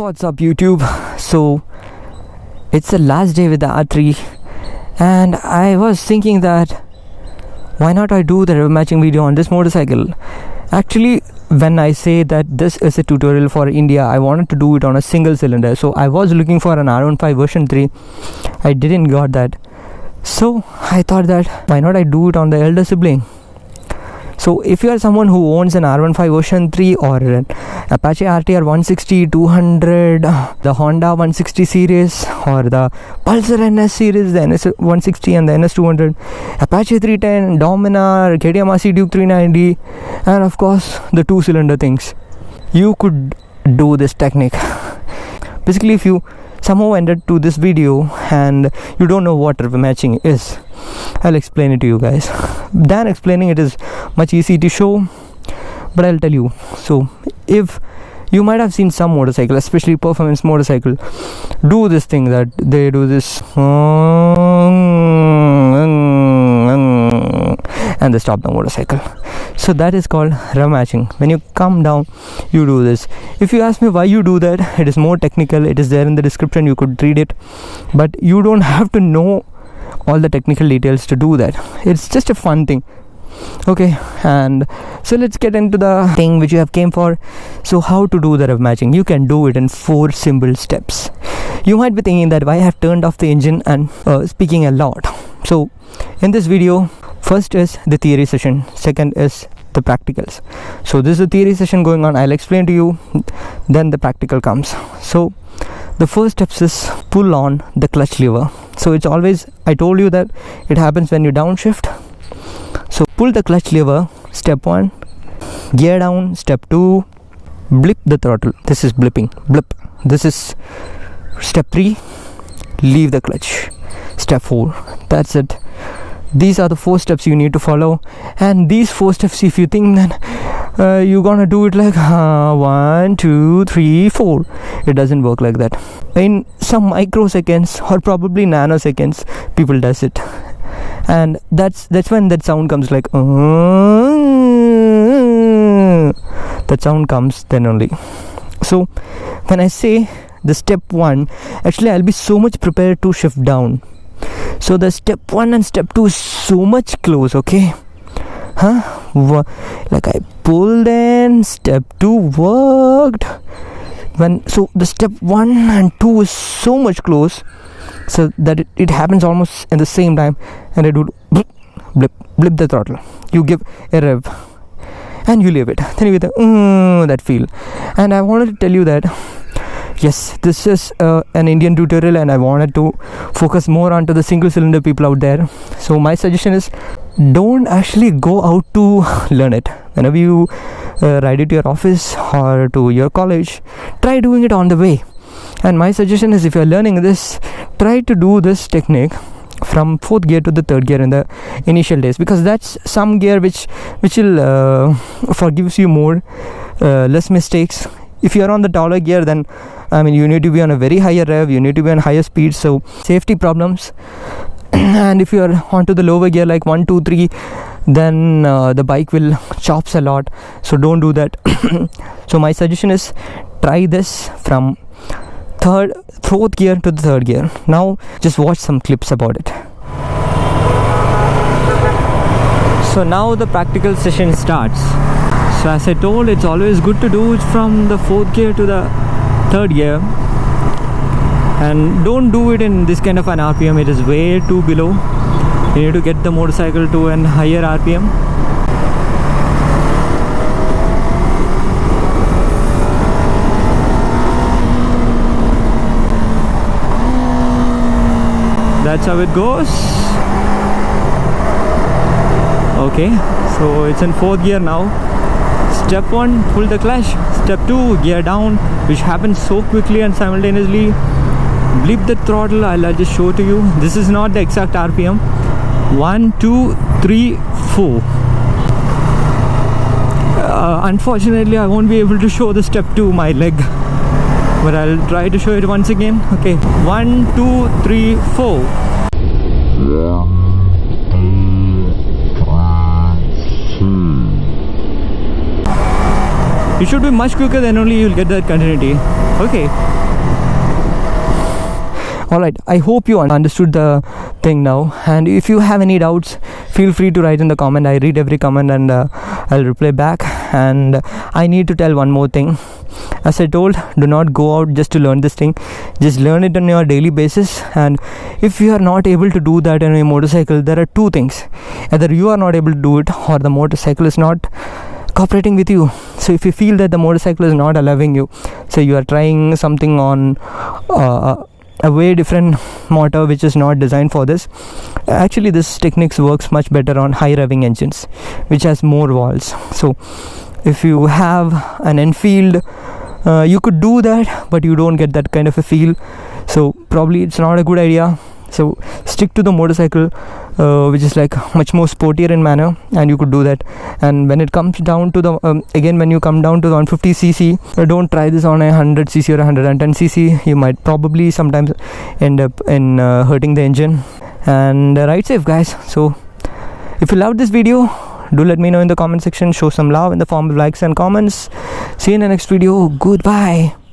What's up YouTube? So it's the last day with the R3 and I was thinking that why not I do the rev matching video on this motorcycle. Actually, when I say that this is a tutorial for India, I wanted to do it on a single cylinder. So I was looking for an R15 version 3. I didn't got that. So I thought that why not I do it on the elder sibling. So if you are someone who owns an R15 version 3 or an Apache RTR 160, 200, the Honda 160 series or the Pulsar NS series, the NS 160 and the NS 200, Apache 310, Dominar, KTM RC Duke 390 and of course the 2-cylinder things, you could do this technique. Basically, if you somehow ended to this video and you don't know what rev matching is, I'll explain it to you guys. Than explaining it is much easy to show, but I'll tell you. So if you might have seen some motorcycle, especially performance motorcycle, do this thing that they do this and they stop the motorcycle. So that is called rev matching. When you come down, you do this. If you ask me why you do that, it is more technical. It is there in the description, you could read it, but you don't have to know all the technical details to do that. It's just a fun thing. Okay, and so let's get into the thing which you have came for. So how to do the rev matching? You can do it in 4 simple steps. You might be thinking that why I have turned off the engine and speaking a lot. So in this video, first is the theory session, second is the practicals. So this is the theory session going on, I'll explain to you, then the practical comes. So the first steps is pull on the clutch lever. So it's always, I told you that it happens when you downshift. So pull the clutch lever, step 1, gear down, step 2, blip the throttle. This is blipping, blip. This is step 3, leave the clutch. Step 4, that's it. These are the 4 steps you need to follow, and these 4 steps, if you think that you're gonna do it like 1, 2, 3, 4, it doesn't work like that. In some microseconds or probably nanoseconds, people does it, and that's when that sound comes, like that sound comes then only. So when I say the step 1, actually I'll be so much prepared to shift down. So the step 1 and step 2 is so much close, okay? Like I pulled in, step 2 worked. So the step 1 and 2 is so much close, so that it happens almost at the same time, and I do blip the throttle. You give a rev and you leave it. Then you get that feel. And I wanted to tell you that yes, this is an Indian tutorial and I wanted to focus more onto the single cylinder people out there. So my suggestion is, don't actually go out to learn it. Whenever you ride it to your office or to your college, try doing it on the way. And my suggestion is, if you're learning this, try to do this technique from 4th gear to the 3rd gear in the initial days, because that's some gear which will forgives you more, less mistakes. If you're on the taller gear, then I mean you need to be on a very higher rev, you need to be on higher speed, so safety problems. And if you're onto the lower gear like 1, 2, 3, then the bike will chops a lot, so don't do that. So my suggestion is, try this from 4th gear to the 3rd gear. Now just watch some clips about it. So now the practical session starts. So as I told, it's always good to do it from the 4th gear to the 3rd gear, and don't do it in this kind of an RPM. It is way too below. You need to get the motorcycle to an higher RPM. That's how it goes. Okay, so it's in 4th gear now. Step 1, pull the clutch. Step 2, gear down, which happens so quickly and simultaneously. Blip the throttle. I'll just show to you. This is not the exact RPM. 1, 2, 3, 4. Unfortunately, I won't be able to show the step 2, my leg, but I'll try to show it once again. Okay, 1, 2, 3, 4. It should be much quicker, then only you'll get that continuity. Okay. Alright, I hope you understood the thing now, and if you have any doubts, feel free to write in the comment. I read every comment and I'll reply back. And I need to tell one more thing. As I told, do not go out just to learn this thing, just learn it on your daily basis. And if you are not able to do that on a motorcycle, there are two things: either you are not able to do it, or the motorcycle is not cooperating with you. So if you feel that the motorcycle is not allowing you, so you are trying something on a way different motor which is not designed for this. Actually, this techniques works much better on high revving engines which has more valves. So if you have an Enfield, you could do that, but you don't get that kind of a feel, so probably it's not a good idea. So stick to the motorcycle which is like much more sportier in manner, and you could do that. And when it comes down to the again, when you come down to the 150cc, don't try this on a 100cc or 110cc. You might probably sometimes end up in hurting the engine. And ride safe, guys. So if you loved this video, do let me know in the comment section. Show some love in the form of likes and comments. See you in the next video. Goodbye.